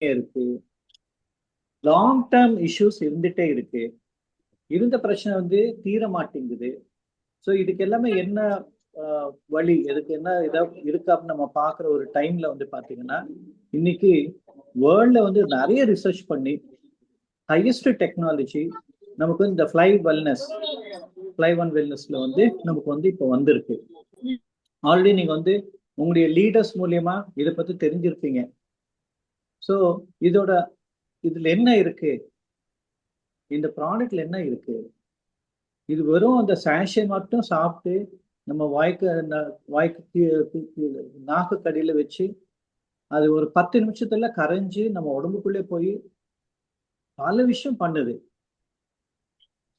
இருக்கு. Long term issues இருந்துட்டே இருக்கு. இருந்த பிரச்சனை வந்து தீர மாட்டேங்குது. ஸோ இதுக்கு எல்லாமே என்ன வழி, எதுக்கு என்ன ஏதாவது இருக்கா அப்படின்னு நம்ம பார்க்குற ஒரு டைம்ல வந்து பார்த்தீங்கன்னா, இன்னைக்கு வேர்ல்ட்ல வந்து நிறைய ரிசர்ச் பண்ணி ஹையஸ்ட் டெக்னாலஜி நமக்கு வந்து இந்த ஃப்ளை ஒன் வெல்னஸ்ல வந்து நமக்கு வந்து இப்போ வந்திருக்கு. ஆல்ரெடி நீங்க வந்து உங்களுடைய லீடர்ஸ் மூலியமா இதை பத்தி தெரிஞ்சிருப்பீங்க. ஸோ இதோட இதுல என்ன இருக்கு, இந்த ப்ராடக்ட்ல என்ன இருக்கு, இது வெறும் அந்த சாஷே மட்டும் சாப்பிட்டு நம்ம வாய்க்கு நாக்கு கடியில வச்சு அது ஒரு 10 நிமிஷத்துல கரைஞ்சு நம்ம உடம்புக்குள்ளே போய் பல விஷயம் பண்ணுது.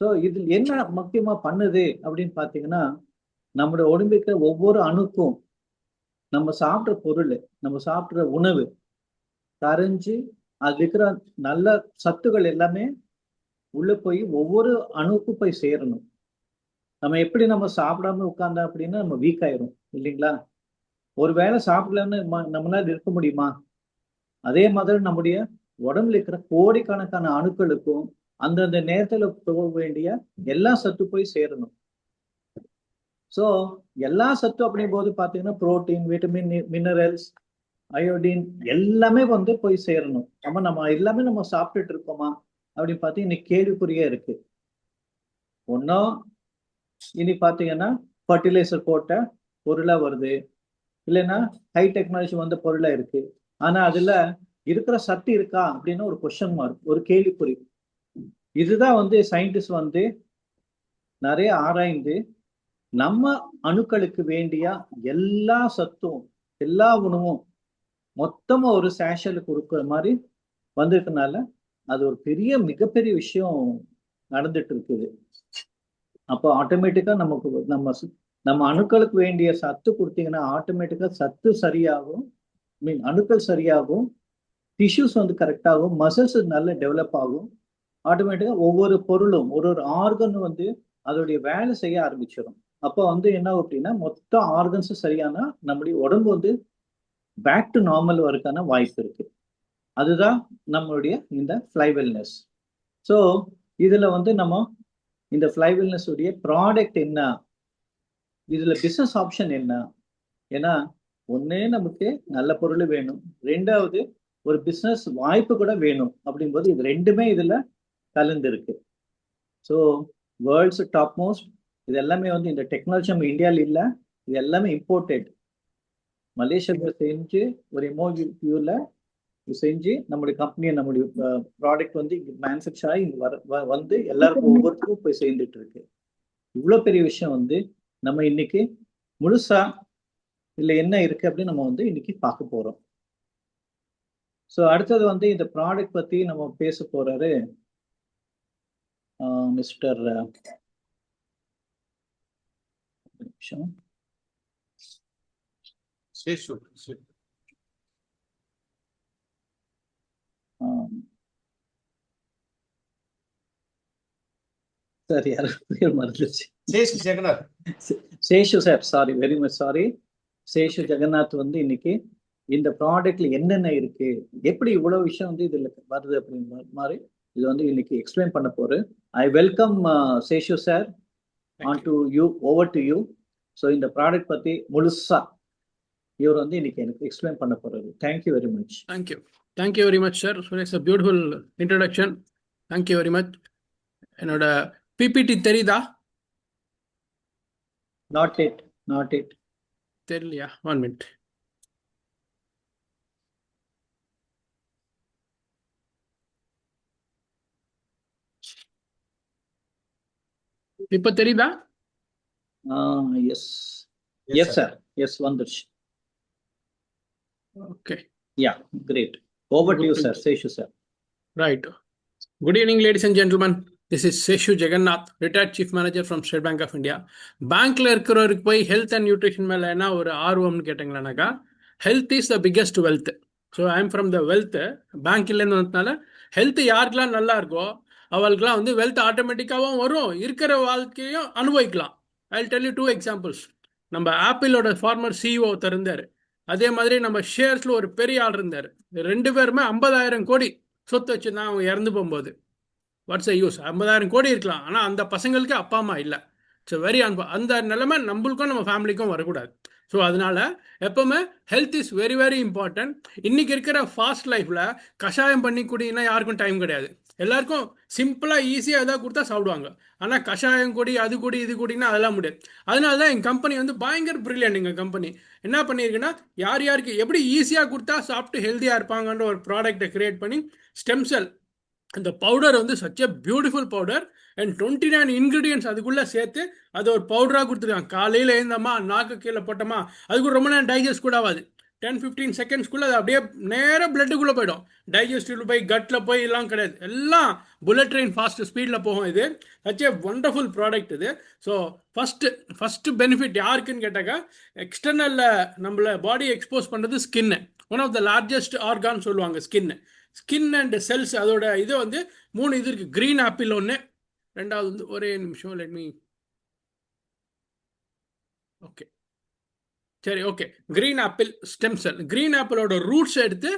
ஸோ இது என்ன முக்கியமா பண்ணுது அப்படின்னு பாத்தீங்கன்னா, நம்முடைய உடம்புக்கு ஒவ்வொரு அணுக்கும் நம்ம சாப்பிட்ற பொருள், நம்ம சாப்பிட்ற உணவு கரைஞ்சு அது இருக்கிற நல்ல சத்துக்கள் எல்லாமே உள்ள போய் ஒவ்வொரு அணுக்கும் போய் சேரணும். நம்ம எப்படி நம்ம சாப்பிடாம உட்கார்ந்தா அப்படின்னா நம்ம வீக் ஆயிரும் இல்லைங்களா? ஒரு வேளை சாப்பிடலன்னு நம்மளால இருக்க முடியுமா? அதே மாதிரி நம்முடைய உடம்புல இருக்கிற கோடிக்கணக்கான அணுக்களுக்கும் அந்தந்த நேரத்துல போக வேண்டிய எல்லா சத்து போய் சேரணும். ஸோ எல்லா சத்து அப்படிங்கும் போது பாத்தீங்கன்னா புரோட்டீன், விட்டமின், மினரல்ஸ், அயோடின் எல்லாமே வந்து போய் சேரணும். நம்ம எல்லாமே நம்ம சாப்பிட்டுட்டு இருக்கோமா அப்படின்னு பார்த்தீங்கன்னா இன்னைக்கு கேள்விக்குறியா இருக்கு. ஒன்னும் இனி பாத்தீங்கன்னா ஃபர்டிலைசர் போட்ட பொருளா வருது, இல்லைன்னா ஹை டெக்னாலஜி வந்த பொருளா இருக்கு. ஆனா அதுல இருக்கிற சத்து இருக்கா அப்படின்னு ஒரு கொஸ்டின் மார்க், ஒரு கேள்விக்குறி. இதுதான் வந்து சயின்டிஸ்ட் வந்து நிறைய ஆராய்ந்து நம்ம அணுக்களுக்கு வேண்டிய எல்லா சத்தும் எல்லா உணவும் மொத்தமா ஒரு சேஷல கொடுக்குற மாதிரி வந்திருக்கனால அது ஒரு மிகப்பெரிய விஷயம் நடந்துட்டு இருக்குது. அப்போ ஆட்டோமேட்டிக்கா நமக்கு நம்ம அணுக்களுக்கு வேண்டிய சத்து கொடுத்தீங்கன்னா ஆட்டோமேட்டிக்கா சத்து சரியாகும், மீன் அணுக்கள் சரியாகும், டிஷ்யூஸ் வந்து கரெக்ட் ஆகும், மசில்ஸ் நல்ல டெவலப் ஆகும். ஆட்டோமேட்டிக்கா ஒவ்வொரு பொருளும் ஒரு ஒரு ஆர்கனும் வந்து அதோடைய வேலை செய்ய ஆரம்பிச்சிடும். அப்போ வந்து என்ன அப்படின்னா மொத்த ஆர்கன்ஸும் சரியானா நம்முடைய உடம்பு வந்து பேக் டு நார்மல் வரக்கான வாய்ப்பு இருக்கு. அதுதான் நம்மளுடைய இந்த ஃப்ளை வெல்னஸ். ஸோ இதுல வந்து நம்ம இந்த ஃப்ளை வெல்னஸ் உடைய ப்ராடக்ட் என்ன, இதுல பிசினஸ் ஆப்ஷன் என்ன? ஏன்னா ஒன்னே நமக்கு நல்ல பொருள் வேணும், ரெண்டாவது ஒரு பிசினஸ் வாய்ப்பு கூட வேணும். அப்படிங்கும்போது இது ரெண்டுமே இதுல கலந்து இருக்கு. ஸோ வேர்ல்ட்ஸ் டாப் மோஸ்ட் இது எல்லாமே வந்து இந்த டெக்னாலஜி நம்ம இந்தியாவில் இல்லை, இது எல்லாமே இம்போர்ட்டட். மலேசியாவில் செஞ்சு ஒரு எம்ஓயூல செஞ்சு நம்முடைய கம்பெனியை நம்முடைய ப்ராடக்ட் வந்து இங்க மேனுஃபேக்சர் ஆகி இங்க வந்து எல்லாருக்கும் ஒவ்வொருத்தருக்கும் போய் சேர்ந்துட்டு இருக்கு. இவ்வளோ பெரிய விஷயம் வந்து நம்ம இன்னைக்கு முழுசா இதுல என்ன இருக்கு அப்படின்னு நம்ம வந்து இன்னைக்கு பார்க்க போறோம். ஸோ அடுத்தது வந்து இந்த ப்ராடக்ட் பத்தி நம்ம பேச போறாரு மிஸ்டர் சார் யார் பேர் மறந்துச்சு, Seshu sir, sorry, very much sorry. Seshu Jagannath வந்து இன்னைக்கு இந்த ப்ராடக்ட்ல என்னென்ன இருக்கு, எப்படி இவ்வளவு விஷயம் வந்து இதுல வருது அப்படிங்கிற மாதிரி இது வந்து இன்னைக்கு எக்ஸ்பிளைன் பண்ண போறேன். I welcome Seshu sir on to you, over to you. So இந்த ப்ராடக்ட் பத்தி முழுசா இவர் வந்து இன்னைக்கு எனக்கு எக்ஸ்பிளைன் பண்ண போறாரு. Thank you very much. Thank you very much sir. So it's a beautiful introduction. Thank you very much. என்னோட பிபிடி தெரியுதா? நாட் இட் தெரியலையா? 1 minute. இப்ப தெரியுதா? எஸ் சார், எஸ் வந்துருச்சு. Okay, yeah, great. Over to you sir, Seshu sir. Right. Good evening, ladies and gentlemen. This is Seshu Jagannath, retired chief manager from State Bank of India. பேங்க்ல இருக்கிறவருக்கு போய் health and nutrition மேல என்ன ஒரு ஆர்வம்னு கேட்டீங்களானாக்கா, health is the biggest wealth. So I am from the wealth. பேங்க்லேருந்து வந்ததுனால ஹெல்த் யாருக்கெல்லாம் நல்லா இருக்கோ அவளுக்குலாம் வந்து வெல்த் ஆட்டோமேட்டிக்காகவும் வரும், இருக்கிற வாழ்க்கையும் அனுபவிக்கலாம். I will tell you 2 examples. நம்ம ஆப்பிளோட ஃபார்மர் சிஇஓ இருந்தார். அதே மாதிரி நம்ம ஷேர்ஸ்ல ஒரு பெரிய ஆள் இருந்தார், 2 பேருமே 50,000 கோடி சொத்து வச்சுருந்தாங்க அவங்க இறந்து போகும்போது. What's a use? 50,000 கோடி இருக்கலாம், ஆனால் அந்த பசங்களுக்கு அப்பா அம்மா இல்லை. ஸோ வெரி அந்த நிலைமை நம்மளுக்கும் நம்ம ஃபேமிலிக்கும் வரக்கூடாது. ஸோ அதனால எப்பவுமே health is very very important. இன்னைக்கு இருக்கிற ஃபாஸ்ட் லைஃப்ல கஷாயம் பண்ணி குடினா யாருக்கும் டைம் கிடையாது. எல்லாருக்கும் சிம்பிளாக ஈஸியாக எதாவது கொடுத்தா சாப்பிடுவாங்க. ஆனால் கஷாயம் குடி, அது குடி, இது குடினா அதெல்லாம் முடியாது. அதனால தான் எங்கள் கம்பெனி வந்து பயங்கர பிரில்லியன்ட். எங்கள் கம்பெனி என்ன பண்ணியிருக்குன்னா, யார் யாருக்கு எப்படி ஈஸியாக கொடுத்தா சாப்பிட்டு ஹெல்த்தியாக இருப்பாங்கன்ற ஒரு ப்ராடக்ட்டை கிரியேட் பண்ணி, ஸ்டெம் செல் இந்த பவுடர் வந்து such a beautiful powder and 29 ingredients அதுக்குள்ளே சேர்த்து அதை ஒரு பவுடராக கொடுத்துருக்காங்க. காலையில் எழுந்தோமா, நாக்கு கீழே போட்டோமா, அதுக்கு ரொம்ப நேரம் டைஜஸ்ட் கூட ஆகாது. 10-15 செகண்ட்ஸ்க்குள்ளே அது அப்படியே நேராக பிளட்டுக்குள்ளே போயிடும். டைஜஸ்டிவில் போய் கட்டில் போய் எல்லாம் கிடையாது, எல்லாம் புல்லட் ட்ரெயின் ஃபாஸ்ட் ஸ்பீடில் போகும். இது சச் எ ஒண்டர்ஃபுல் ப்ராடக்ட் இது. ஸோ ஃபஸ்ட்டு பெனிஃபிட் யாருக்குன்னு கேட்டாக்கா, எக்ஸ்டர்னலில் நம்மளை பாடி எக்ஸ்போஸ் பண்ணுறது ஸ்கின்னு. One of the largest organ சொல்லுவாங்க ஸ்கின்னு. ஸ்கின் அண்ட் செல்ஸ் அதோட இது வந்து 3 இது இருக்குது. க்ரீன் ஆப்பிள் ஒன்று, ரெண்டாவது வந்து ஒரே நிமிஷம் லெட் மீ ஓகே சரி okay green apple stem cell. Green ஆப்பிளோட ரூட்ஸ் எடுத்து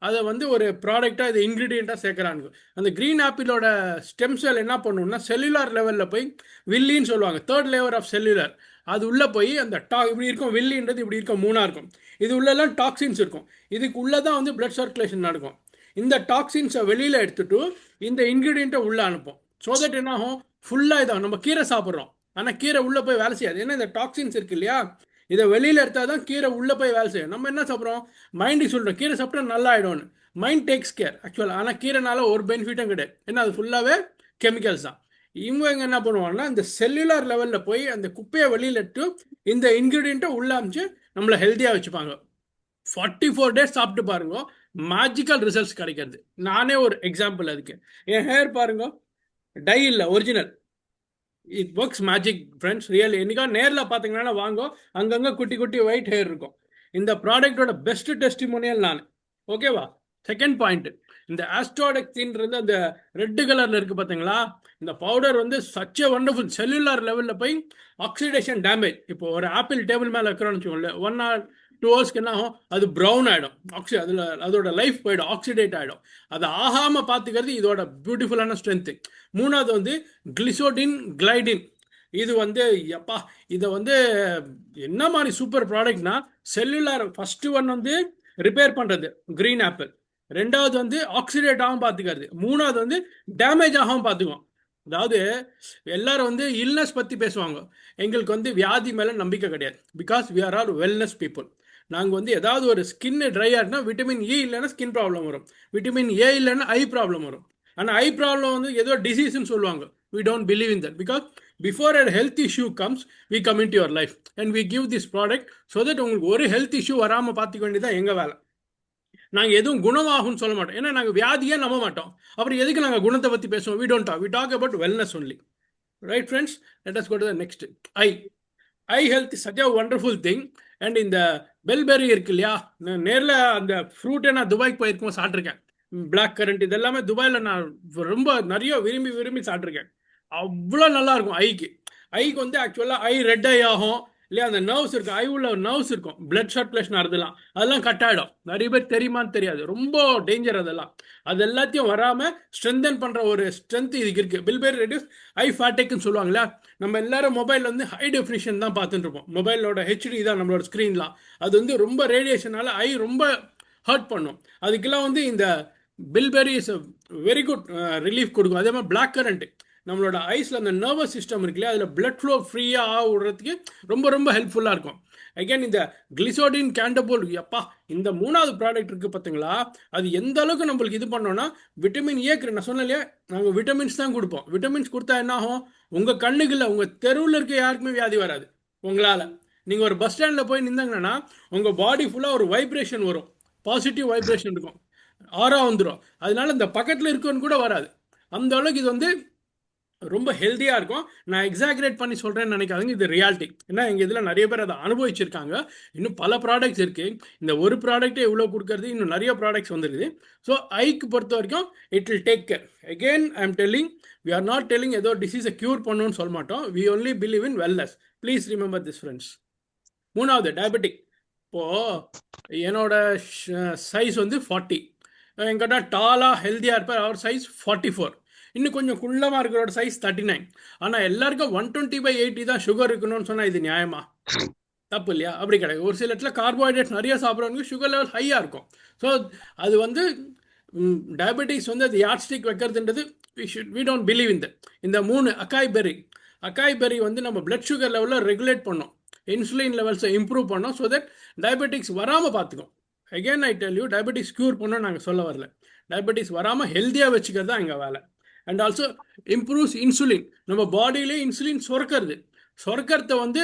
அதை வந்து ஒரு ப்ராடக்டாக இது இன்க்ரீடியண்ட்டாக சேர்க்குறாங்க. அந்த க்ரீன் ஆப்பிளோட ஸ்டெம் செல் என்ன பண்ணணும்னா, செல்லுலார் லெவலில் போய் வில்லின்னு சொல்லுவாங்க, 3rd லேயர் ஆஃப் செல்லுலர், அது உள்ளே போய் அந்த இப்படி இருக்கும். வில்லின்றது இப்படி இருக்கும், 3ஆக இருக்கும். இது உள்ளெல்லாம் டாக்ஸின்ஸ் இருக்கும். இதுக்கு உள்ளே தான் வந்து பிளட் சர்க்குலேஷன் நடக்கும். இந்த டாக்ஸின்ஸை வெளியில் எடுத்துட்டு இந்த இன்க்ரீடியண்ட்டை உள்ளே அனுப்போம். ஸோ தட் என்ன ஆகும், ஃபுல்லாக இதாகும். நம்ம கீரை சாப்பிட்றோம், ஆனால் கீரை உள்ளே போய் வேலை செய்யாது. ஏன்னா இந்த டாக்ஸின்ஸ் இருக்கு இல்லையா, இதை வெளியில் எடுத்தால் தான் கீரை உள்ளே போய் வேலை செய்யும். நம்ம என்ன சாப்பிட்றோம், மைண்டுக்கு சொல்கிறோம் கீரை சாப்பிட்டா நல்லா ஆகிடும்னு. மைண்ட் டேக்ஸ் கேர் ஆக்சுவலாக. ஆனால் கீரைனால ஒரு பெனிஃபிட்டும் கிடையாது. ஏன்னா அது ஃபுல்லாகவே கெமிக்கல்ஸ் தான். இவங்க என்ன பண்ணுவாங்கன்னா, இந்த செல்லுலார் லெவலில் போய் அந்த குப்பையை வெளியில் எடுத்து இந்த இன்க்ரீடியண்ட்டை உள்ளே அமைச்சு நம்மளை ஹெல்த்தியாக வச்சுப்பாங்க. 44 டேஸ் சாப்பிட்டு பாருங்க, மேஜிக்கல் ரிசல்ட்ஸ் கிடைக்கிறது. நானே ஒரு எக்ஸாம்பிள் அதுக்கு. என் ஹேர் பாருங்க, டை இல்லை, original. It works magic friends, real. என்னைக்கா நேரில் பார்த்தீங்கன்னா வாங்க, அங்கங்கே குட்டி குட்டி ஒயிட் ஹேர் இருக்கும். இந்த ப்ராடக்டோட பெஸ்ட் டெஸ்டிமோனியல் நான். ஓகேவா? செகண்ட் பாயிண்ட், இந்த ஆஸ்ட்ரோடெக்சின்றது அந்த ரெட் கலரில் இருக்குது பார்த்தீங்களா, இந்த பவுடர் வந்து சச் எ வண்டர்ஃபுல். செல்லுலார் லெவலில் போய் ஆக்சிடேஷன் டேமேஜ், இப்போ ஒரு ஆப்பிள் டேபிள் மேலே வைக்கிறோன்னு வச்சுக்கோங்களேன், 1 or 2 ஹவர்ஸ்க்கு என்ன ஆகும், அது ப்ரௌன் ஆகிடும். அதில் அதோட லைஃப் போயிடும், ஆக்சிடேட் ஆகிடும். அது ஆகாமல் பார்த்துக்கிறது இதோட பியூட்டிஃபுல்லான ஸ்ட்ரென்த்து. 3வது வந்து கிளிசோடின் கிளைடின். இது வந்து எப்பா, இதை வந்து என்ன மாதிரி சூப்பர் ப்ராடக்ட்னா, செல்லுலார் ஃபஸ்ட்டு ஒன் வந்து ரிப்பேர் பண்ணுறது க்ரீன் ஆப்பிள், 2வது வந்து ஆக்சிடேட் ஆகாமல் பார்த்துக்கிறது, 3வது வந்து டேமேஜ் ஆகாமல் பார்த்துக்குவோம். அதாவது எல்லாரும் வந்து இல்னஸ் பற்றி பேசுவாங்க, எங்களுக்கு வந்து வியாதி மேலே நம்பிக்கை கிடையாது. Because we are all wellness people. நாங்கள் வந்து ஏதாவது ஒரு ஸ்கின் ட்ரை ஆகிட்டுனா விட்டமின் இ இல்லைன்னா ஸ்கின் ப்ராப்ளம் வரும், விட்டமின் ஏ இல்லைன்னா ஐ ப்ராப்ளம் வரும். ஆனால் ஐ ப்ராப்ளம் வந்து ஏதோ டிசீஸ்ன்னு சொல்லுவாங்க. We don't believe in that because before a health issue comes, we come into your life and we give this product so that உங்களுக்கு ஒரு ஹெல்த் இஷ்யூ வராமல் பார்த்துக்க வேண்டியதான் எங்கள் வேலை. நாங்கள் எதுவும் குணமாகும்னு சொல்ல மாட்டோம், ஏன்னா நாங்கள் வியாதியே நம்ப மாட்டோம். அப்புறம் எதுக்கு நாங்கள் குணத்தை பற்றி பேசுவோம்? We don't talk, we talk about wellness only. Right friends, let us go to the next. Eye health is such a wonderful thing. And இந்த பெல்பெரி இருக்கு இல்லையா, நேரில் அந்த ஃப்ரூட்டை நான் துபாய்க்கு போயிருக்கோம், சாப்பிட்ருக்கேன். பிளாக் கரண்ட் இதெல்லாமே துபாயில் நான் ரொம்ப நிறைய விரும்பி சாப்பிட்ருக்கேன். அவ்வளோ நல்லா இருக்கும் ஐக்கு வந்து ஆக்சுவலாக ஐ ரெட் ஐ ஆகும் இல்லையா, அந்த நர்வ்ஸ் இருக்கும், ஐ உள்ள நர்வ்ஸ் இருக்கும், பிளட் சர்க்குலேஷன் அதெல்லாம் கட் ஆகிடும். நிறைய பேர் தெரியுமான்னு தெரியாது, ரொம்ப டேஞ்சர் அதெல்லாம். அது எல்லாத்தையும் வராமல் ஸ்ட்ரென்தன் பண்ணுற ஒரு ஸ்ட்ரென்த் இதுக்கு இருக்குது. பில்பெரி ரெடியூஸ் ஐ ஃபேட்டிக்னு சொல்லுவாங்களா. நம்ம எல்லாரும் மொபைல் வந்து ஹை டெஃபினிஷன் தான் பார்த்துட்டு இருப்போம், மொபைலோட ஹெச்டி தான் நம்மளோட ஸ்க்ரீன்லாம். அது வந்து ரொம்ப ரேடியேஷனால ஐ ரொம்ப ஹர்ட் பண்ணும். அதுக்கெல்லாம் வந்து இந்த bilberry is very good relief கொடுக்கும். அதே மாதிரி பிளாக் கரண்ட் நம்மளோட ஐஸில் அந்த நர்வஸ் சிஸ்டம் இருக்கு இல்லையா, அதில் பிளட் ஃப்ளோ ஃப்ரீயாக விடுறதுக்கு ரொம்ப ஹெல்ப்ஃபுல்லாக இருக்கும். அகேன் இந்த கிளிசோடின் கேண்டபோல், எப்பா இந்த 3வது ப்ராடக்ட் இருக்குது பார்த்தீங்களா, அது எந்த அளவுக்கு நம்மளுக்கு இது பண்ணோன்னா, விட்டமின் ஏக்கு நான் சொன்னேன் இல்லையா, நாங்கள் விட்டமின்ஸ் தான் கொடுப்போம். விட்டமின்ஸ் கொடுத்தா என்ன ஆகும், உங்கள் கண்ணுக்குள்ள உங்கள் தெருவில் இருக்க யாருக்குமே வியாதி வராது. உங்களால் நீங்கள் ஒரு பஸ் ஸ்டாண்டில் போய் நின்றாங்கன்னா உங்கள் பாடி ஃபுல்லாக ஒரு வைப்ரேஷன் வரும், பாசிட்டிவ் வைப்ரேஷன் இருக்கும், ஆரா வந்துடும். அதனால இந்த பக்கத்தில் இருக்கவன்னு கூட வராது. அந்த அளவுக்கு இது வந்து ரொம்ப ஹெல்த்தியாக இருக்கும். நான் எக்ஸாக்ரேட் பண்ணி சொல்கிறேன்னு நினைக்காதுங்க, இது ரியாலிட்டி. ஏன்னா எங்கள் இதில் நிறைய பேர் அதை அனுபவிச்சிருக்காங்க. இன்னும் பல ப்ராடக்ட்ஸ் இருக்குது. இந்த ஒரு ப்ராடக்ட்டே இவ்வளோ கொடுக்கறது, இன்னும் நிறைய ப்ராடக்ட்ஸ் வந்துருக்குது. ஸோ ஐக்கு பொறுத்த வரைக்கும் it will take care. Again I am telling, we are not telling ஏதோ டிசீஸை க்யூர் பண்ணணும்னு சொல்ல மாட்டோம். We only believe in wellness. Please remember this friends. 3வது டயபெட்டிக். இப்போது என்னோட சைஸ் வந்து 40. என்கிட்ட டாலாக ஹெல்த்தியாக இருப்பார், அவர் சைஸ் 44. இன்னும் கொஞ்சம் குள்ளமாக இருக்கிறோட சைஸ் 39. ஆனால் எல்லாருக்கும் 120/80 தான் சுகர் இருக்கணும்னு சொன்னால் இது நியாயமா? தப்பு இல்லையா? அப்படி கிடையாது. ஒரு சில இடத்துல கார்போஹைட்ரேட்ஸ் நிறைய சாப்பிட்றவங்க சுகர் லெவல் ஹையாக இருக்கும். ஸோ அது வந்து டயபெட்டிஸ் வந்து அது யாட் ஸ்டிக் வைக்கிறதுன்றது வி டோன்ட் பிலீவ் இந்த 3 அக்காய் பெரி வந்து நம்ம பிளட் சுகர் லெவலில் ரெகுலேட் பண்ணோம், இன்சுலின் லெவல்ஸை இம்ப்ரூவ் பண்ணோம், ஸோ தட் டயபெட்டிக்ஸ் வராமல் பார்த்துக்கும். Again I tell you, diabetics cure பண்ணோம் நாங்கள் சொல்ல வரல, டயபெட்டிக்ஸ் வராமல் ஹெல்த்தியாக வச்சுக்கிறது தான் எங்கள் வேலை. And also improves insulin. நம்ம பாடியிலே இன்சுலின் சுரக்கிறத வந்து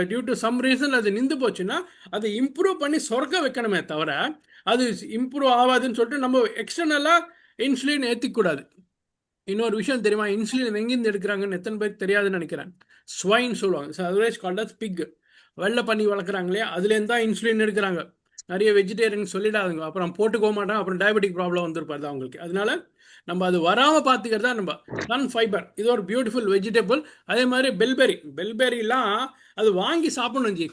டியூ டு சம் ரீசன் அது நின்று போச்சுன்னா அதை இம்ப்ரூவ் பண்ணி சுரக்க வைக்கணுமே தவிர அது இம்ப்ரூவ் ஆகாதுன்னு சொல்லிட்டு நம்ம எக்ஸ்டர்னலாக இன்சுலின் ஏற்றிக்கூடாது. இன்னொரு விஷயம் தெரியுமா, இன்சுலின் எங்கேருந்து எடுக்கிறாங்கன்னு எத்தனை பேருக்கு தெரியாதுன்னு நினைக்கிறேன். ஸ்வைன் சொல்லுவாங்க, அதர்வைஸ் கால்ட் அஸ் பிக். வெள்ளை பண்ணி வளர்க்குறாங்க இல்லையா, அதுலேருந்து தான் இன்சுலின் எடுக்கிறாங்க. நிறைய வெஜிடேரியன் சொல்லிடாதுங்க, அப்புறம் போட்டுக்க மாட்டாங்க, அப்புறம் டயபெட்டிக் ப்ராப்ளம் வந்துருப்பாரு தான் அவங்களுக்கு. அதனால நம்ம அது வராமல் பார்த்துக்கிறதா நம்ம. சன் ஃபைபர் இது ஒரு பியூட்டிஃபுல் வெஜிடபிள். அதே மாதிரி பெல்பெரிலாம் அது வாங்கி சாப்பிடணும் ஜி,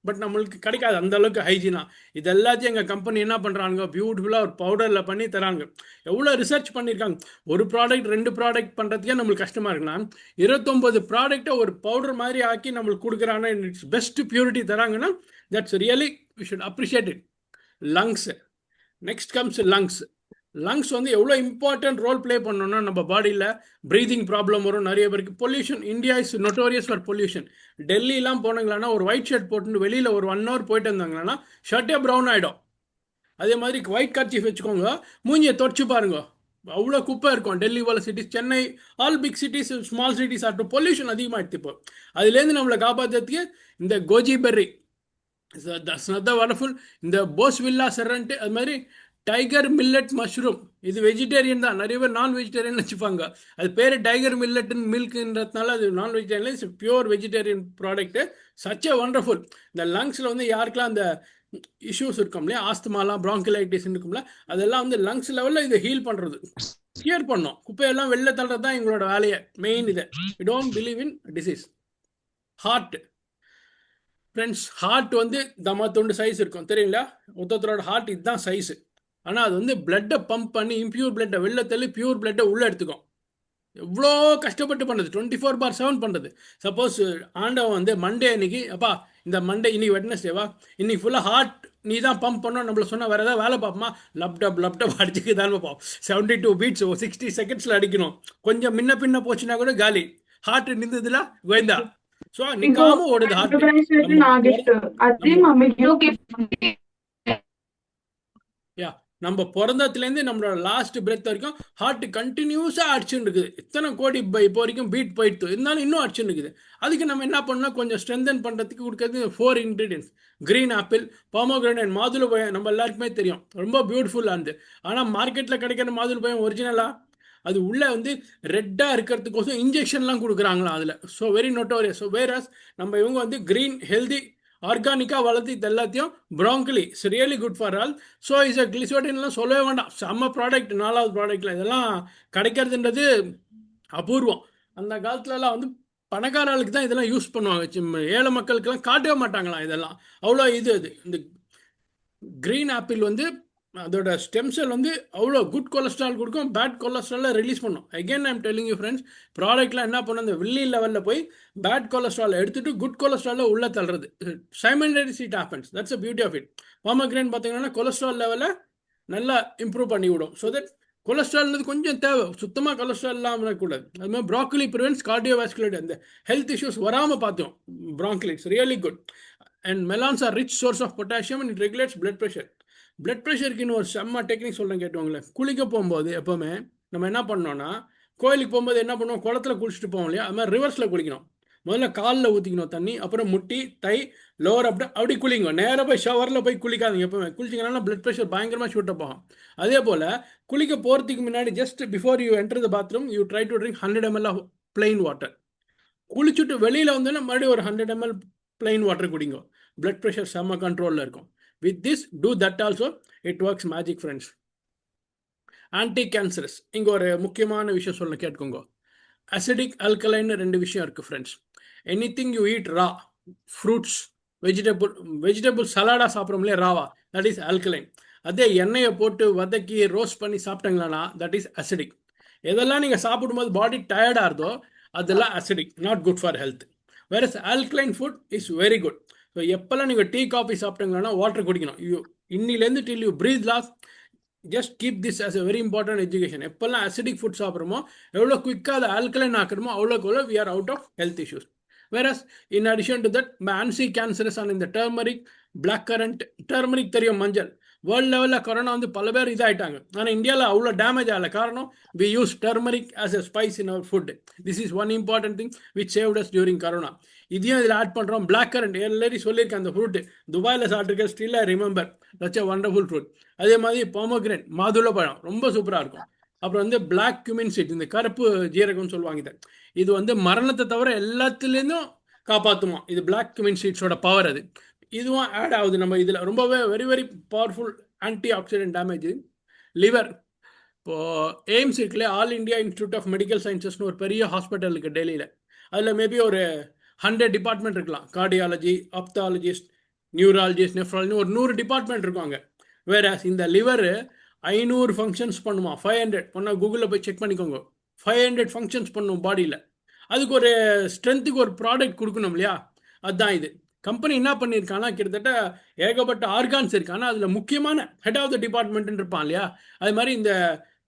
பட் நம்மளுக்கு கிடைக்காது அந்த அளவுக்கு ஹைஜீனா. இது எல்லாத்தையும் எங்கள் கம்பெனி என்ன பண்ணுறாங்க, பியூட்டிஃபுல்லாக ஒரு பவுடரில் பண்ணி தராங்க. எவ்வளோ ரிசர்ச் பண்ணியிருக்காங்க. ஒரு ப்ராடக்ட் 2 ப்ராடக்ட் பண்ணுறதுக்கே நம்மளுக்கு கஷ்டமாக இருக்குன்னா 29 ப்ராடக்டை ஒரு பவுடர் மாதிரி ஆக்கி நம்மளுக்கு கொடுக்குறாங்கன்னா இட்ஸ் பெஸ்ட் பியூரிட்டி தராங்கன்னா that's really we should appreciate it. Lungs, next comes lungs வந்து எவ்வளோ இம்பார்ட்டன்ட் ரோல் ப்ளே பண்ணணும்னா நம்ம பாடியில் ப்ரீதிங் ப்ராப்ளம் வரும் நிறைய பேருக்கு. Pollution, India is notorious for pollution. டெல்லிலாம் போனாங்களான்னா ஒரு ஒயிட் ஷர்ட் போட்டு வெளியில் ஒரு 1 hour போயிட்டு இருந்தாங்கன்னா ஷர்ட்டே ப்ரௌன் ஆகிடும். அதே மாதிரி ஒயிட் கர்ச்சீஃப் வச்சுக்கோங்க, மூஞ்சியை தொடச்சு பாருங்க, அவ்வளோ குப்பை இருக்கும். டெல்லி போல cities, Chennai, all big cities, small cities ஆகட்டும், பொல்யூஷன் அதிகமாகிடுது. இப்போ அதுலேருந்து நம்மளை காப்பாற்றுறதுக்கு இந்த goji berry, that's not the wonderful. இந்த போஸ்வில்லா செரண்ட், அது மாதிரி டைகர் மில்லட் மஷ்ரூம், இது வெஜிடேரியன் தான். நிறைய பேர் நான் வெஜிடேரியன் வச்சுப்பாங்க. அது பேர் டைகர் மில்லட் மில்க்ன்றதுனால அது நான் vegetarian, it's pure vegetarian product. Such a wonderful. இந்த லங்ஸில் வந்து யாருக்கெல்லாம் அந்த இஷ்யூஸ் இருக்கும் இல்லையா, ஆஸ்துமாலாம், ப்ராங்கிலைட்டிஸ் இருக்கும்ல, அதெல்லாம் வந்து லங்ஸ் லெவலில் இதை ஹீல் பண்ணுறது, கிளியர் பண்ணோம். குப்பையெல்லாம் வெளில தள்ளுறது தான் எங்களோட வேலையை, மெயின் இது. We don't believe in disease. Heart friends, heart வந்து தம்மா சைஸ் இருக்கும் தெரியுங்களா, ஒருத்தரோட ஹார்ட் இதுதான் சைஸு. ஆனால் அது வந்து பிளட்டை பம்ப் பண்ணி இம்ப்யூர் பிளட்டை வெளில தள்ளி பியூர் பிளட்டை உள்ளே எடுத்துக்கும். எவ்வளோ கஷ்டப்பட்டு பண்ணுறது, 24/7 பண்ணுறது. சப்போஸ் ஆண்டவன் வந்து மண்டே அன்னைக்கு, அப்பா இந்த மண்டே இன்னைக்கு வெட்னஸ்டேவா, இன்னைக்கு ஃபுல்லாக ஹார்ட் நீ தான் பம்ப் பண்ணோம் நம்மள சொன்னால் வேறு ஏதாவது வேலை பார்ப்போமா, லப்டப் அடிச்சுக்கு தான் பார்ப்போம். 72 beats 60 seconds அடிக்கணும். கொஞ்சம் முன்ன பின்ன போச்சுன்னா கூட காலி. ஹார்ட் நின்றதுல கோயந்தா. ஸோ நிற்காம ஓடுது ஹார்ட். நம்ம பிறந்ததுலேருந்து நம்மளோட லாஸ்ட் பிரெத் வரைக்கும் ஹார்ட் கண்டினியூஸாக அடிச்சுன்னு இருக்குது. இத்தனை கோடி இப்போ வரைக்கும் பீட் போயிட்டு இருந்தாலும் இன்னும் அடிச்சுன்னு இருக்குது. அதுக்கு நம்ம என்ன பண்ணோம், கொஞ்சம் ஸ்ட்ரென்தன் பண்ணுறதுக்கு கொடுக்குறது 4 ingredients. க்ரீன் ஆப்பிள், பாமோகிரானேட், மாதுளம்பழம் நம்ம எல்லாருக்குமே தெரியும், ரொம்ப பியூட்டிஃபுல்லாக இருந்து. ஆனால் மார்க்கெட்டில் கிடைக்கிற மாதுளம்பழம் ஒரிஜினலாக அது உள்ளே வந்து ரெட்டாக இருக்கிறதுக்கோசம் இன்ஜெக்ஷன்லாம் கொடுக்குறாங்களாம் அதில். So very notorious. So whereas நம்ம இவங்க வந்து க்ரீன் ஹெல்தி ஆர்கானிக்காக வளர்த்து இது எல்லாத்தையும் frankly it's really good for all. So is a கிளிசோட்டின்லாம் சொல்லவே வேண்டாம், செம்ம ப்ராடக்ட். 4வது ப்ராடக்டில் இதெல்லாம் கிடைக்கிறதுன்றது அபூர்வம். அந்த காலத்துலலாம் வந்து பணக்காரர்களுக்கு தான் இதெல்லாம் யூஸ் பண்ணுவாங்க, ஏழை மக்களுக்கெல்லாம் காட்டவே மாட்டாங்களாம் இதெல்லாம். அவ்வளோ இது இந்த க்ரீன் ஆப்பிள் வந்து அதோட ஸ்டெம் செல் வந்து அவ்வளோ குட் கொலஸ்ட்ரால் கொடுக்கும், பேட் கொலஸ்ட்ராலில் ரிலீஸ் பண்ணும். Again I'm telling you friends, ப்ராடக்ட்லாம் என்ன பண்ணும், அந்த வில்லி லெவலில் போய் பேட் கொலஸ்ட்ராலை எடுத்துகிட்டு குட் கொலஸ்ட்ராலில் உள்ளே தள்ளுறது. Simultaneously it happens. That's a beauty of it. Pomegranate பார்த்தீங்கன்னா கொலஸ்ட்ரால் லெவலில் நல்லா இம்ப்ரூவ் பண்ணி விடும். ஸோ தட் கொலஸ்ட்ரால்ன்றது கொஞ்சம் தேவை, சுத்தமாக கொலஸ்ட்ரால் இல்லாமல் இருக்கக்கூடாது. அது மாதிரி ப்ராக்கலி ப்ரிவென்ட்ஸ் கார்டியோவாஸ்குலர், அந்த ஹெல்த் இஷ்யூஸ் வராமல் பார்த்தோம். Broccoli it's really good. And melons are rich source of potassium and it regulates blood pressure. Blood ப்ரெஷருக்குன்னு ஒரு செம்ம டெக்னிக் சொல்கிறேன் கேட்டுவாங்களேன். குளிக்க போகும்போது எப்போவுமே நம்ம என்ன பண்ணோன்னா, கோயிலுக்கு போகும்போது என்ன பண்ணுவோம், குளத்தில் குளிச்சுட்டு போவோம் இல்லையா, அது மாதிரி ரிவர்ஸில் குளிக்கணும். முதல்ல காலில் ஊற்றிக்கணும் தண்ணி, அப்புறம் முட்டி, தை, லோவர் அப்படி குளிங்க. நேராக போய் ஷவரில் போய் குளிக்காதீங்க. எப்போவுமே குளிச்சிங்கன்னா பிளட் ப்ரெஷர் பயங்கரமாக ஷூட்டப் போகும். அதே போல் குளிக்க போகிறதுக்கு முன்னாடி just before you enter the bathroom you try to drink 100 ml of plain water. குளிச்சுட்டு வெளியில் வந்தோன்னா மறுபடியும் ஒரு 100 ml பிளெயின் வாட்டர் குடிங்க. பிளட் ப்ரெஷர் செம்ம கண்ட்ரோலில் இருக்கும். With this, do that also. It works magic, friends. Anti-cancerous. இங்கே ஒரு முக்கியமான விஷயம் சொல்ல கேட்டுக்கோங்க. அசிடிக், அல்கலைன்னு 2 விஷயம் இருக்குது friends. Anything you eat raw, fruits, vegetable சலாடாக சாப்பிட்றோம் இல்லையா ராவா, தட் இஸ் ஆல்கலைன். அதே எண்ணெயை போட்டு வதக்கி ரோஸ்ட் பண்ணி சாப்பிட்டீங்களா தட் இஸ் அசிடிக். எதெல்லாம் நீங்கள் சாப்பிடும்போது பாடி டயர்டாக இருந்தோ அதெல்லாம் acidic, not good for health. வேற alkaline food is very good. So எப்போல்லாம் நீங்கள் டீ காஃபி சாப்பிட்டீங்கன்னா வாட்டர் குடிக்கணும். இன்னிலேருந்து till you breathe last, just keep this as a very important education. எப்போல்லாம் அசிடிக் ஃபுட் சாப்பிட்றோமோ எவ்வளோ குயிக்காக அதை ஆல்கலைன் ஆக்கணுமோ அவ்வளோக்கு எவ்வளோ we are out of health issues. Whereas in addition to that, anti-cancerous and in the turmeric, black currant, turmeric தெரியும் மஞ்சள். வேர்ல்ட் லெவலில் கொரோனா வந்து பல பேர் இதாகிட்டாங்க. ஆனால் இந்தியாவில் அவ்வளோ டேமேஜ் ஆகலை. காரணம் we use turmeric as a spice in our food. This is one important thing which saved us during corona. இதையும் இதில் ஆட் பண்ணுறோம். பிளாக் கரண்ட் எல்லாரி சொல்லியிருக்கேன், அந்த ஃப்ரூட்டு துபாயில் சாப்பிட்ருக்க still I remember, that's a wonderful fruit. அதே மாதிரி பொமோகிரேட், மாதுளை பழம் ரொம்ப சூப்பராக இருக்கும். அப்புறம் வந்து பிளாக் cumin seed, இந்த கருப்பு ஜீரகம்னு சொல்லுவாங்க. இது வந்து மரணத்தை தவிர எல்லாத்துலேருந்தும் காப்பாற்றுமா. இது பிளாக் cumin seedsோட பவர். அது இதுவும் ஆட் ஆகுது நம்ம இதில். ரொம்பவே very very powerful antioxidant damage. Liver, இப்போது எய்ம்ஸ் இருக்குல்ல, all India institute of medical சயின்சஸ்னு ஒரு பெரிய ஹாஸ்பிட்டல் இருக்குது டெல்லியில். அதில் மேபி ஒரு 100 டிபார்ட்மெண்ட் இருக்கலாம். கார்டியாலஜி, ஆப்தாலஜிஸ்ட், நியூராலஜிஸ்ட், நெஃப்ராலஜி, ஒரு 100 டிபார்ட்மெண்ட் இருக்காங்க. வேற இந்த லிவர் 500 ஃபங்க்ஷன்ஸ் பண்ணுமா. 500 பண்ணால் கூகுளில் போய் செக் பண்ணிக்கோங்க. 500 ஃபங்க்ஷன்ஸ் பண்ணும் பாடியில். அதுக்கு ஒரு ஸ்ட்ரென்த்துக்கு ஒரு ப்ராடக்ட் கொடுக்கணும் இல்லையா, அதுதான் இது. கம்பெனி என்ன பண்ணியிருக்காங்கன்னா கிட்டத்தட்ட ஏகப்பட்ட ஆர்கான்ஸ் இருக்கு. ஆனால் அதில் முக்கியமான ஹெட் ஆஃப் த டிபார்ட்மெண்ட்னு இருப்பான் இல்லையா, அது மாதிரி இந்த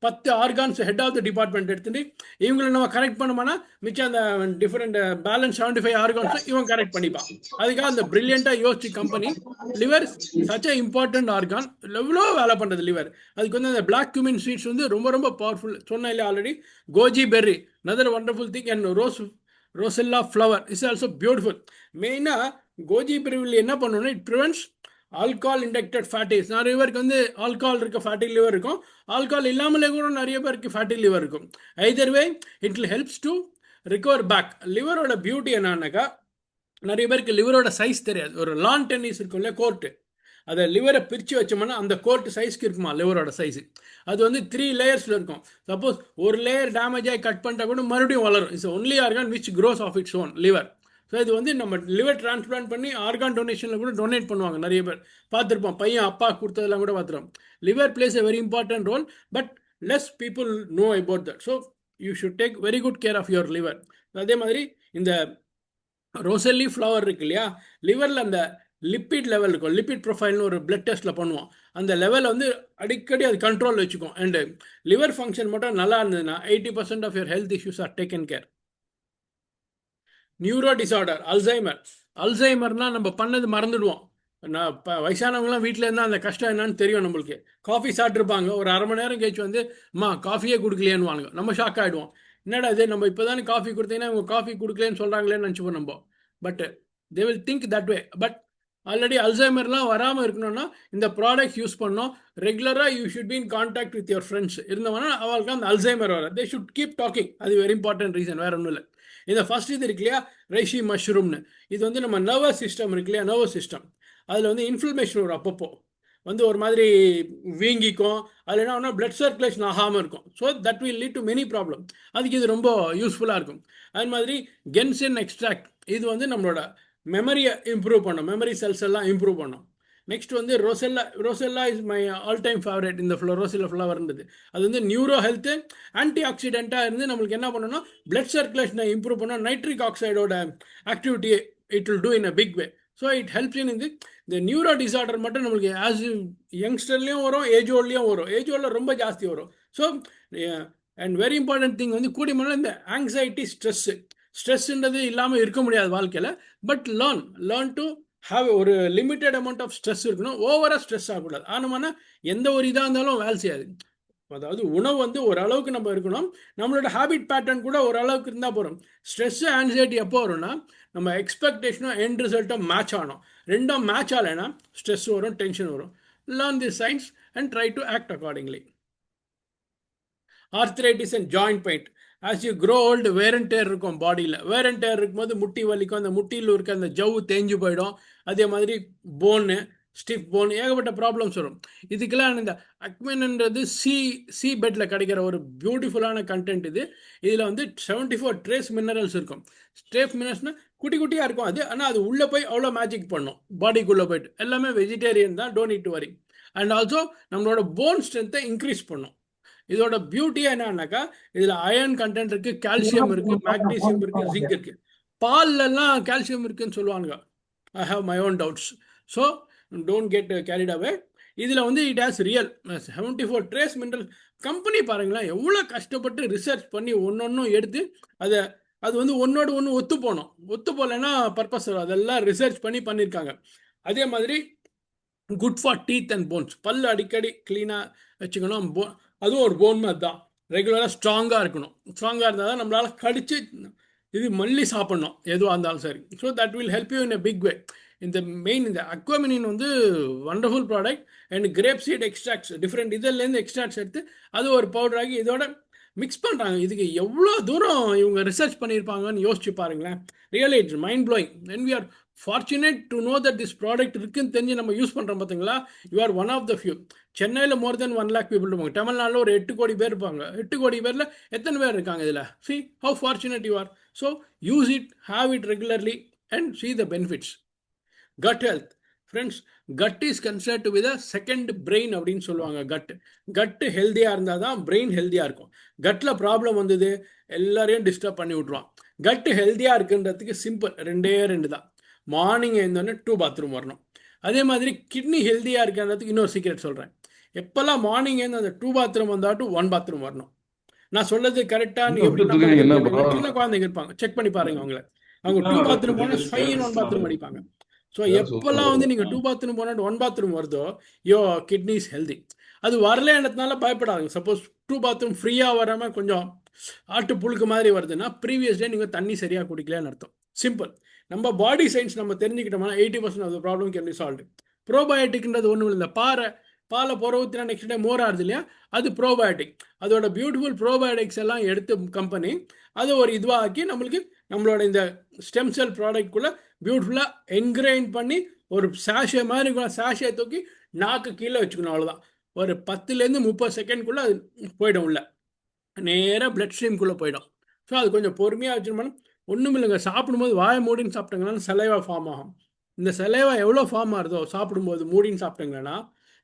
10 organs head of the department எடுத்துட்டு இவங்களை நம்ம கரெக்ட் பண்ணோம்னா மிச்சம் அந்த டிஃப்ரெண்ட் பேலன்ஸ் 75 ஆர்கான்ஸ் இவன் கரெக்ட் பண்ணிப்பான். அதுக்காக அந்த பிரில்லியண்டாக யோசிச்சு company liver such a important organ, எவ்வளோ வேலை பண்ணுறது லிவர். அதுக்கு வந்து அந்த பிளாக் cumin seeds வந்து ரொம்ப ரொம்ப பவர்ஃபுல். சொன்னேன் இல்லையா already. Goji berry, another wonderful thing, and rosella flower is also beautiful. மெயினாக கோஜி பெர்ரியில் என்ன பண்ணணும்னா it prevents alcohol inducted fatties. நிறைய பேருக்கு வந்து ஆல்கஹால் இருக்க ஃபேட்டி லிவர் இருக்கும், ஆல்கஹால் இல்லாமலே கூட நிறைய பேருக்கு ஃபேட்டி லிவர் இருக்கும். Either way it will helps to recover back. லிவரோட பியூட்டி என்னன்னாக்கா, நிறைய பேருக்கு லிவரோட சைஸ் தெரியாது. ஒரு லான் டென்னிஸ் இருக்கும் இல்லையா கோர்ட்டு, அதை லிவரை பிரித்து வச்சோம்னா அந்த கோர்ட்டு சைஸ்க்கு இருக்குமா லிவரோட சைஸு. அது வந்து 3 லேயர்ஸில் இருக்கும். சப்போஸ் ஒரு லேயர் டேமேஜ் ஆகி கட் பண்ணிட்டா கூட மறுபடியும் வளரும். It's only organ which grows of its own liver. So இது வந்து நம்ம லிவர் டிரான்ஸ்பிளான்ட் பண்ணி ஆர்கான் டொனேஷனில் கூட டொனேட் பண்ணுவாங்க. நிறைய பேர் பார்த்துருப்போம், பையன் அப்பா கொடுத்ததெல்லாம் கூட பார்த்துருப்போம். Liver plays a very important role, but less people know about that. So you should take very good care of your liver. அதே மாதிரி இந்த ரோசெல்லி ஃப்ளவர் இருக்கு இல்லையா, லிவரில் அந்த லிப்பிட் லெவல் இருக்கும். லிப்பிட் ப்ரொஃபைல்னு ஒரு பிளட் டெஸ்ட்டில் பண்ணுவோம். அந்த லெவல் வந்து அடிக்கடி அது கண்ட்ரோல் வச்சுக்கும். அண்டு லிவர் ஃபங்க்ஷன் மட்டும் நல்லா இருந்ததுன்னா 80% of your health issues are taken care. Neuro disorder, அல்சைமர்னால் நம்ம பண்ணது மறந்துடுவோம். நான் இப்போ வயசானவங்களாம் வீட்டில் இருந்தால் அந்த கஷ்டம் என்னன்னு தெரியும் நம்மளுக்கு. காஃபி சாப்பிட்ருப்பாங்க, ஒரு அரை மணி நேரம் கழிச்சு வந்து அம்மா காஃபியே கொடுக்கலையேன்னு வாங்க, நம்ம ஷாக் ஆகிடுவோம். என்னடா இது, நம்ம இப்போ தானே காஃபி கொடுத்தீங்கன்னா இவங்க காஃபி கொடுக்கலன்னு சொல்கிறாங்களேன்னு நினச்சிப்போம் நம்ம. But they will think that way. But already அல்சைமர்லாம் வராமல் இருக்கணும்னா இந்த ப்ராடக்ட்ஸ் யூஸ் பண்ணோம். ரெகுலராக you should be in contact with your friends இருந்தவனா அவளுக்கு அந்த அல்சைமர் வர. They should keep talking. அது வெரி இம்பார்ட்டன்ட் ரீசன், வேறு ஒன்றும் இல்லை. இந்த ஃபர்ஸ்ட் இது இருக்கு இல்லையா, reishi மஷ்ரூம்னு. இது வந்து நம்ம நர்வஸ் சிஸ்டம் இருக்கு இல்லையா, நர்வஸ் சிஸ்டம், அதில் வந்து இன்ஃப்ளமேஷன் வரும். அப்பப்போ வந்து ஒரு மாதிரி வீங்கிக்கும். அதில் என்ன ஒன்றா பிளட் சர்க்குலேஷன் ஆகாமல் இருக்கும். So that will lead to many problem. அதுக்கு இது ரொம்ப யூஸ்ஃபுல்லாக இருக்கும். அது மாதிரி கென்சின் எக்ஸ்ட்ராக்ட், இது வந்து நம்மளோட மெமரியை இம்ப்ரூவ் பண்ணும், மெமரி செல்ஸ் எல்லாம் இம்ப்ரூவ் பண்ணும். நெக்ஸ்ட் வந்து rosella is my all time favourite. இந்த ரோசெல்லா ஃப்ளவர் இருந்தது, அது வந்து நியூரோ ஹெல்த்து, ஆன்டி ஆக்சிடென்ட்டாக இருந்து நம்மளுக்கு என்ன பண்ணணும்னா பிளட் சர்க்குலேஷனை இம்ப்ரூவ் பண்ணோம். நைட்ரிக் ஆக்சைடோட activity it will do in a big way. So it helps in இந்த நியூரோ டிசார்டர் மட்டும் நம்மளுக்கு ஆஸ் யங்ஸ்டர்லேயும் வரும், ஏஜ் ஓல்ட்லேயும் வரும். ஏஜ் ஓல்டில் ரொம்ப ஜாஸ்தி வரும். So and very important thing வந்து கூடிய இந்த ஆங்ஸைட்டி, ஸ்ட்ரெஸ்ன்றது இல்லாமல் இருக்க முடியாது வாழ்க்கையில். பட் லேர்ன் டு ஹாவ் ஒரு லிமிட்டட் அமௌண்ட் ஆஃப் ஸ்ட்ரெஸ் இருக்கணும். ஓவராக ஸ்ட்ரெஸ் ஆகக்கூடாது. ஆனால் எந்த ஒரு இதாக இருந்தாலும் வேலை செய்யாது. அதாவது உணவு வந்து ஓரளவுக்கு நம்ம இருக்கணும். நம்மளோட ஹேபிட் பேட்டர்ன் கூட ஓரளவுக்கு இருந்தால் போகிறோம். ஸ்ட்ரெஸ்ஸு ஆன்சைட்டி எப்போ வரும்னா நம்ம எக்ஸ்பெக்டேஷனும் எண்ட் ரிசல்ட்டும் மேட்ச் ஆகணும். ரெண்டும் மேட்ச் ஆகலைன்னா ஸ்ட்ரெஸ் வரும், டென்ஷன் வரும். Learn the science and try to act accordingly. Arthritis and joint pain, as you grow old wear and tear இருக்கும் பாடியில். வேர் அண்ட் டேர் இருக்கும்போது முட்டி வலிக்கும், அந்த முட்டியில் இருக்க அந்த ஜவ்வு தேஞ்சு போயிடும். அதே மாதிரி போனு, ஸ்டிஃப் போன், ஏகப்பட்ட ப்ராப்ளம்ஸ் வரும். இதுக்கெல்லாம் இந்த அக்மென்ன்றது சி பெட்டில் கிடைக்கிற ஒரு பியூட்டிஃபுல்லான கண்டென்ட் இது. இதில் வந்து 74 ட்ரேஸ் மினரல்ஸ் இருக்கும். ட்ரேஸ் மினரல்ஸ்னால் குட்டி குட்டியாக இருக்கும் அது. ஆனால் அது உள்ளே போய் அவ்வளோ மேஜிக் பண்ணும் பாடிக்குள்ளே போயிட்டு. எல்லாமே வெஜிடேரியன் தான், don't need to worry. And also நம்மளோட போன் ஸ்ட்ரென்த்தை இன்க்ரீஸ் பண்ணும். இதோட பியூட்டியா என்னன்னாக்கா, இதில் அயர்ன் கண்டென்ட் இருக்குது, கால்சியம் இருக்குது, மேக்னீசியம் இருக்குது, ஜிங்க் இருக்குது. பால்லாம் கால்சியம் இருக்குன்னு சொல்லுவாங்க. I have my own doubts. So don't get carried away. இதில் வந்து it has real 74 trace mineral. Company பாருங்களேன் எவ்வளோ கஷ்டப்பட்டு ரிசர்ச் பண்ணி ஒன்னொன்னும் எடுத்து அது வந்து ஒன்னோடு ஒன்று ஒத்து போகணும். ஒத்து போகலைன்னா பர்பஸ் வரும். அதெல்லாம் ரிசர்ச் பண்ணி பண்ணியிருக்காங்க. அதே மாதிரி good for teeth and bones. பல்லு அடிக்கடி க்ளீனாக வச்சுக்கணும். அதுவும் ஒரு போன் மாதிரி தான். ரெகுலராக ஸ்ட்ராங்காக இருக்கணும். ஸ்ட்ராங்காக இருந்தால் தான் நம்மளால் கடிச்சு இது மல்லி சாப்பிட்ணும் எதுவாக இருந்தாலும் சரி. So that will help you in a big way. இந்த அக்வாமினின் வந்து wonderful product. And grape seed extracts different இதுலேருந்து எக்ஸ்ட்ராக்ட்ஸ் எடுத்து அது ஒரு பவுடர் ஆகி இதோட மிக்ஸ் பண்ணுறாங்க. இதுக்கு எவ்வளோ தூரம் இவங்க ரிசர்ச் பண்ணியிருப்பாங்கன்னு யோசிச்சு பாருங்களேன். Really it's mind blowing. when we are fortunate to know that this product இருக்குன்னு தெரிஞ்சு நம்ம யூஸ் பண்ணுறோம் பார்த்தீங்களா. You are one of the few. சென்னையில் மோர் தென் 1 lakh people இருப்பாங்க. தமிழ்நாட்டில் ஒரு 8 கோடி பேர் இருப்பாங்க. 8 கோடி பேரில் எத்தனை பேர் இருக்காங்க இதில்? see how fortunate you are. so use it, have it regularly and see the benefits. gut health friends, gut is considered to be the second brain அப்படின்னு சொல்லுவாங்க. கட் ஹெல்த்தியாக இருந்தால் தான் பிரெயின் ஹெல்த்தியாக இருக்கும். கட்டில் ப்ராப்ளம் வந்தது எல்லாரையும் டிஸ்டர்ப் பண்ணி விட்ருவான். கட்டு ஹெல்த்தியாக இருக்குன்றதுக்கு சிம்பிள் 2 தான். மார்னிங் எழுந்தோடனே 2 பாத்ரூம் வரணும். அதே மாதிரி கிட்னி ஹெல்த்தியாக இருக்குன்றதுக்கு இன்னொரு சீக்ரெட் சொல்கிறேன். எப்போல்லாம் மார்னிங் எழுந்து அந்த 2 பாத்ரூம் வந்தாட்டும் 1 பாத்ரூம் வரணும். நான் சொல்றது கரெக்டாக சின்ன குழந்தைங்க இருப்பாங்க, செக் பண்ணி பாருங்க. அவங்க 2 பாத்ரூம் போனால் 5 in 1 பாத்ரூம் அடிப்பாங்க. ஸோ எப்போல்லாம் வந்து நீங்கள் 2 பாத்ரூம் போனால் 1 பாத்ரூம் வருதோ யோ கிட்னி இஸ் ஹெல்தி. அது வரலன்றதுனால பயப்படாதுங்க. சப்போஸ் 2 பாத்ரூம் ஃப்ரீயாக வராமல் கொஞ்சம் ஆட்டு புழுக்கு மாதிரி வருதுன்னா ப்ரீவியஸ் டே நீங்கள் தண்ணி சரியாக குடிக்கலன்னு அர்த்தம். சிம்பிள். நம்ம பாடி சயின்ஸ் நம்ம தெரிஞ்சுக்கிட்டோம்னா 80% of the problem can be solved. ப்ரோபயோட்டிக்ன்றது ஒன்றும் இல்லை. பாலை புற ஊற்றினா நெக்ஸ்ட் டே மோர் ஆகுது இல்லையா, அது ப்ரோபயோட்டிக். அதோட பியூட்டிஃபுல் ப்ரோபயோட்டிக்ஸ் எல்லாம் எடுத்து கம்பெனி அதை ஒரு இதுவாக ஆக்கி நம்மளோட இந்த ஸ்டெம் செல் ப்ராடக்ட்குள்ளே பியூட்டிஃபுல்லாக என்கிரைன் பண்ணி ஒரு சாஷே மாதிரி சாஷே தூக்கி நாக்கு கீழே வச்சுக்கணும். அவ்வளோதான். ஒரு 10 to 30 செகண்ட்குள்ளே அது போயிடும். உள்ள நேராக பிளட் ஸ்ட்ரீம்குள்ளே போயிடும். ஸோ அது கொஞ்சம் பொறுமையாக வச்சுருந்தோம்னா ஒன்றும் இல்லைங்க. சாப்பிடும்போது வாயை மூடின்னு சாப்பிட்டீங்கன்னா சலைவா ஃபார்ம் ஆகும். இந்த சலைவா எவ்வளோ ஃபார்ம் ஆகுதோ சாப்பிடும்போது மூடின்னு சாப்பிட்டீங்கன்னா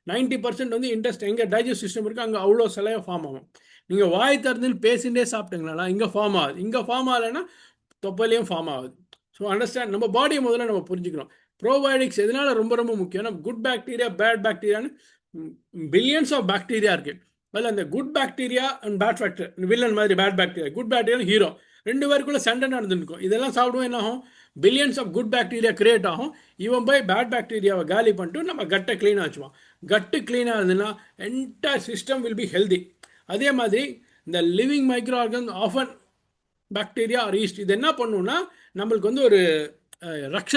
90% வந்து இன்ட்ரெஸ்ட் எங்கே டைஜஸ்ட் சிஸ்டம் இருக்குது அங்கே அவ்வளோ சலைவா ஃபார்ம் ஆகும். நீங்கள் வாய் திறந்துன்னு பேசிகிட்டே சாப்பிட்டீங்களா இங்கே ஃபார்ம் ஆகுது. இங்கே ஃபார்ம் ஆகலைன்னா தொப்பலையும் ஃபார்ம் ஆகுது. So understand. நம்ம பாடியை முதல்ல நம்ம புரிஞ்சுக்கிறோம். ப்ரோபயோட்டிக்ஸ் எதனால ரொம்ப ரொம்ப முக்கியம்னா குட் பாக்டீரியா பேட் பாக்டீரியான்னு பில்லியன்ஸ் ஆஃப் பாக்டீரியா இருக்குது. அதில் அந்த good bacteria and bad factor villain மாதிரி bad bacteria, good bacteria hero, 2 பேருக்குள்ள சண்டை நடந்துருக்கும். இதெல்லாம் சாப்பிடுவோம் என்ன ஆகும், billions of good bacteria create ஆகும். இவன் போய் பேட் பாக்டீரியாவை காலி பண்ணிட்டு நம்ம கட்டை க்ளீனாக வச்சுவான். கட்டு க்ளீனாக இருந்ததுன்னா entire system will be healthy. அதே மாதிரி இந்த லிவிங் மைக்ரோ ஆர்கன் ஆஃபன் பாக்டீரியா ஆர் ஈஸ்ட் இது என்ன பண்ணுன்னா நம்மளுக்கு வந்து ஒரு ரக்ஷ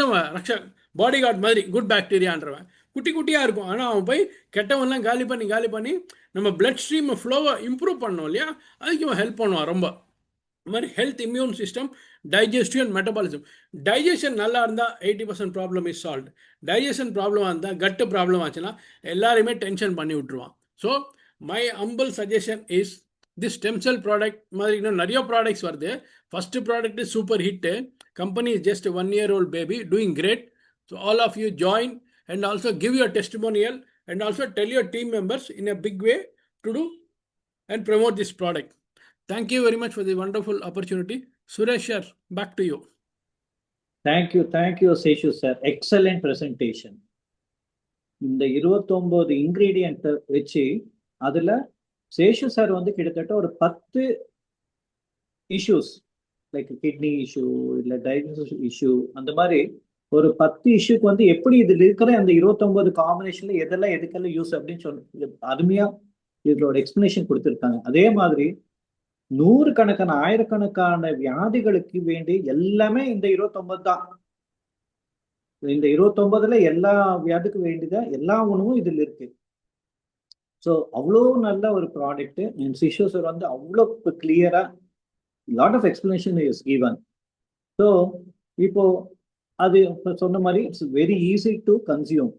பாடி கார்டு மாதிரி குட் பாக்டீரியான்றவன் குட்டி குட்டியாக இருக்கும். ஆனால் அவன் போய் கெட்டவன்லாம் காலி பண்ணி நம்ம பிளட் ஸ்ட்ரீம் ஃப்ளோவை இம்ப்ரூவ் பண்ணோம் இல்லையா, அதுக்கு இவன் ஹெல்ப் பண்ணுவான் ரொம்ப. இது மாதிரி health, immune system, digestive and metabolism. Digestion நல்லா இருந்தால் 80% ப்ராப்ளம் இஸ் சால்வ். டைஜஷன் ப்ராப்ளமாக இருந்தால் கட்டு ப்ராப்ளம் ஆச்சுன்னா எல்லாருமே டென்ஷன் பண்ணி விட்டுருவான். So my humble suggestion is this stem cell product மாதிரி இன்னும் நிறைய ப்ராடக்ட்ஸ் வருது. First product is super hit. Company is just 1-year-old baby doing great. So all of you join and also give your testimonial and also tell your team members in a big way to do and promote this product. Thank you very much for the wonderful opportunity. Suresh sir, back to you. Thank you Seshu sir, excellent presentation. இந்த 29 ingredient வச்சு அதுல Seshu sir வந்து கிட்டத்தட்ட ஒரு 10 issues like kidney issue இல்ல digestive issue அந்த மாதிரி ஒரு 10 இஷ்யூக்கு வந்து எப்படி இதுல இருக்கிற அந்த 29 காம்பினேஷன்ல எதுக்கெல்லாம் யூஸ் அப்படின்னு சொல்லி அருமையா இதோட எக்ஸ்பிளனேஷன் கொடுத்துருக்காங்க. அதே மாதிரி 100 ஆயிரக்கணக்கான வியாதிகளுக்கு வேண்டி எல்லாமே இந்த 29 தான். இந்த 29ல எல்லா வியாதிக்கு வேண்டிதான் எல்லா உணவும் இதுல இருக்கு. ஸோ அவ்வளோ நல்ல ஒரு ப்ராடக்ட். சிஷு சார் வந்து அவ்வளோ கிளியரா lot of explanation is given. So இப்போ அது சொன்ன மாதிரி it's very easy to consume.